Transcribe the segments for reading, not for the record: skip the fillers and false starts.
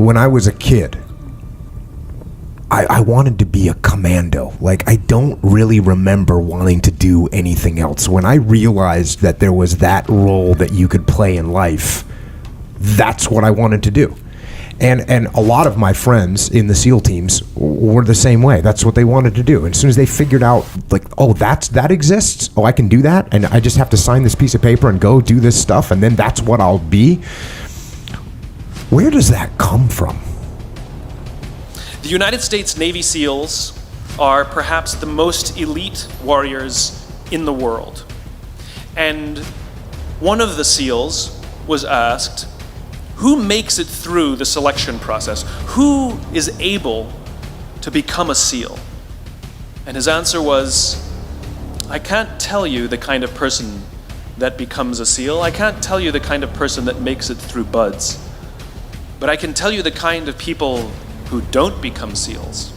when I was a kid, I wanted to be a commando. Like, I don't really remember wanting to do anything else. When I realized that there was that role that you could play in life, that's what I wanted to do. And a lot of my friends in the SEAL teams were the same way. That's what they wanted to do. And as soon as they figured out, like, oh, that exists. Oh, I can do that. And I just have to sign this piece of paper and go do this stuff. And then that's what I'll be. Where does that come from? The United States Navy SEALs are perhaps the most elite warriors in the world. And one of the SEALs was asked, who makes it through the selection process? Who is able to become a SEAL? And his answer was, I can't tell you the kind of person that becomes a SEAL. I can't tell you the kind of person that makes it through BUD/S. But I can tell you the kind of people who don't become SEALs.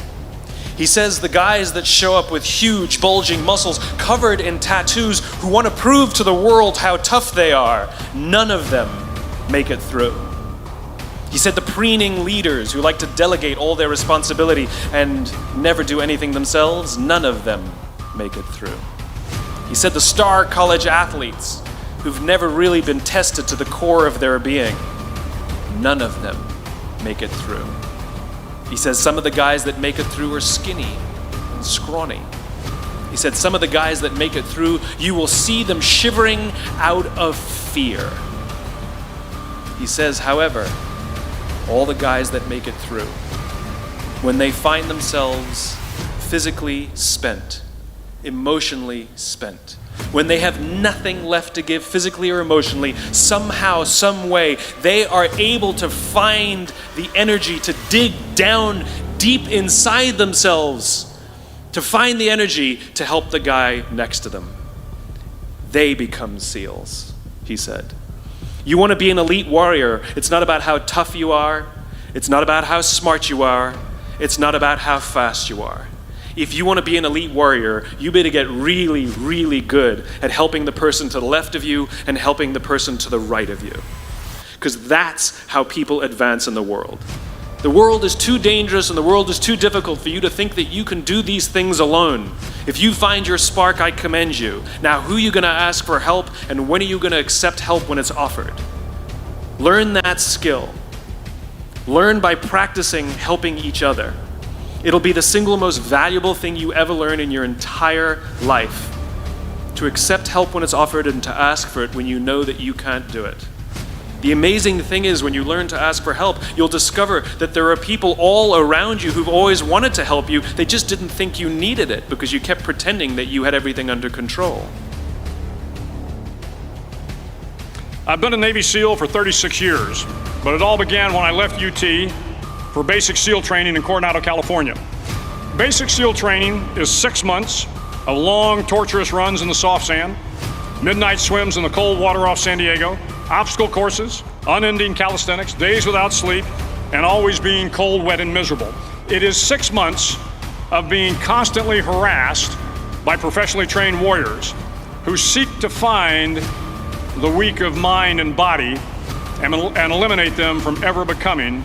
He says the guys that show up with huge, bulging muscles covered in tattoos who want to prove to the world how tough they are, none of them make it through. He said the preening leaders who like to delegate all their responsibility and never do anything themselves, none of them make it through. He said the star college athletes who've never really been tested to the core of their being, none of them make it through. He says some of the guys that make it through are skinny and scrawny. He said some of the guys that make it through, you will see them shivering out of fear. He says, however, all the guys that make it through, when they find themselves physically spent, emotionally spent, when they have nothing left to give physically or emotionally, somehow, some way, they are able to find the energy to dig down deep inside themselves, to find the energy to help the guy next to them. They become SEALs, he said. You want to be an elite warrior. It's not about how tough you are. It's not about how smart you are. It's not about how fast you are. If you want to be an elite warrior, you better get really, really good at helping the person to the left of you and helping the person to the right of you. Because that's how people advance in the world. The world is too dangerous and the world is too difficult for you to think that you can do these things alone. If you find your spark, I commend you. Now, who are you going to ask for help, and when are you going to accept help when it's offered? Learn that skill. Learn by practicing helping each other. It'll be the single most valuable thing you ever learn in your entire life. To accept help when it's offered and to ask for it when you know that you can't do it. The amazing thing is when you learn to ask for help, you'll discover that there are people all around you who've always wanted to help you. They just didn't think you needed it because you kept pretending that you had everything under control. I've been a Navy SEAL for 36 years, but it all began when I left UT for basic SEAL training in Coronado, California. Basic SEAL training is 6 months of long, torturous runs in the soft sand, midnight swims in the cold water off San Diego, obstacle courses, unending calisthenics, days without sleep, and always being cold, wet, and miserable. It is 6 months of being constantly harassed by professionally trained warriors who seek to find the weak of mind and body and eliminate them from ever becoming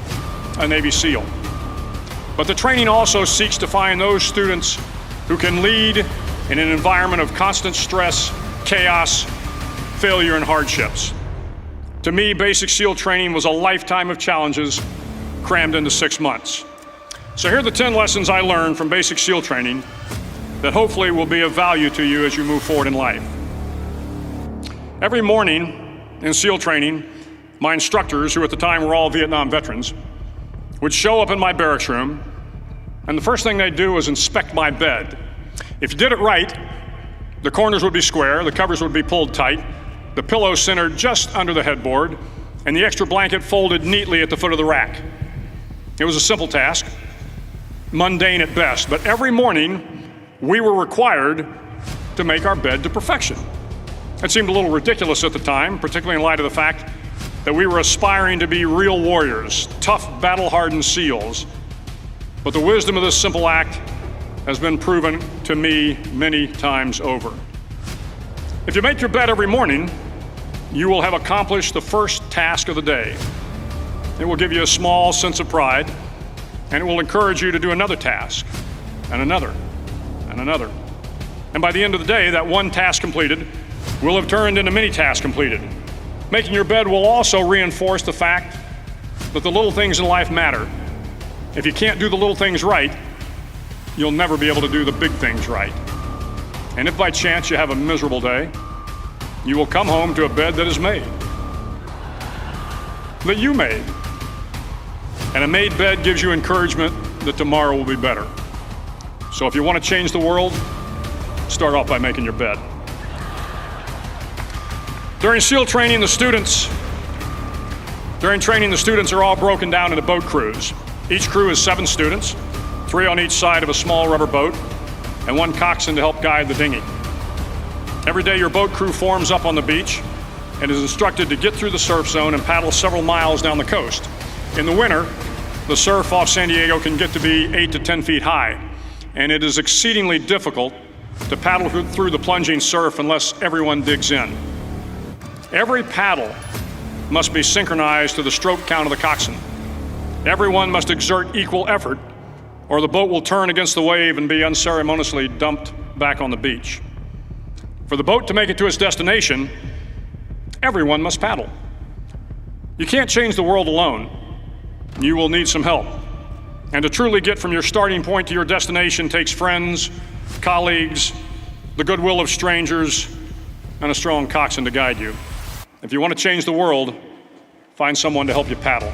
a Navy SEAL. But the training also seeks to find those students who can lead in an environment of constant stress, chaos, failure, and hardships. To me, basic SEAL training was a lifetime of challenges crammed into 6 months. So here are the 10 lessons I learned from basic SEAL training that hopefully will be of value to you as you move forward in life. Every morning in SEAL training, my instructors, who at the time were all Vietnam veterans, would show up in my barracks room, and the first thing they'd do was inspect my bed. If you did it right, the corners would be square, the covers would be pulled tight, the pillow centered just under the headboard, and the extra blanket folded neatly at the foot of the rack. It was a simple task, mundane at best, but every morning we were required to make our bed to perfection. It seemed a little ridiculous at the time, particularly in light of the fact that we were aspiring to be real warriors, tough, battle-hardened SEALs. But the wisdom of this simple act has been proven to me many times over. If you make your bed every morning, you will have accomplished the first task of the day. It will give you a small sense of pride, and it will encourage you to do another task, and another, and another. And by the end of the day, that one task completed will have turned into many tasks completed. Making your bed will also reinforce the fact that the little things in life matter. If you can't do the little things right, you'll never be able to do the big things right. And if by chance you have a miserable day, you will come home to a bed that is made, that you made. And a made bed gives you encouragement that tomorrow will be better. So if you want to change the world, start off by making your bed. During SEAL training, the students are all broken down into boat crews. Each crew is 7 students, 3 on each side of a small rubber boat, and 1 coxswain to help guide the dinghy. Every day your boat crew forms up on the beach and is instructed to get through the surf zone and paddle several miles down the coast. In the winter, the surf off San Diego can get to be 8 to 10 feet high, and it is exceedingly difficult to paddle through the plunging surf unless everyone digs in. Every paddle must be synchronized to the stroke count of the coxswain. Everyone must exert equal effort, or the boat will turn against the wave and be unceremoniously dumped back on the beach. For the boat to make it to its destination, everyone must paddle. You can't change the world alone. You will need some help. And to truly get from your starting point to your destination takes friends, colleagues, the goodwill of strangers, and a strong coxswain to guide you. If you want to change the world, find someone to help you paddle.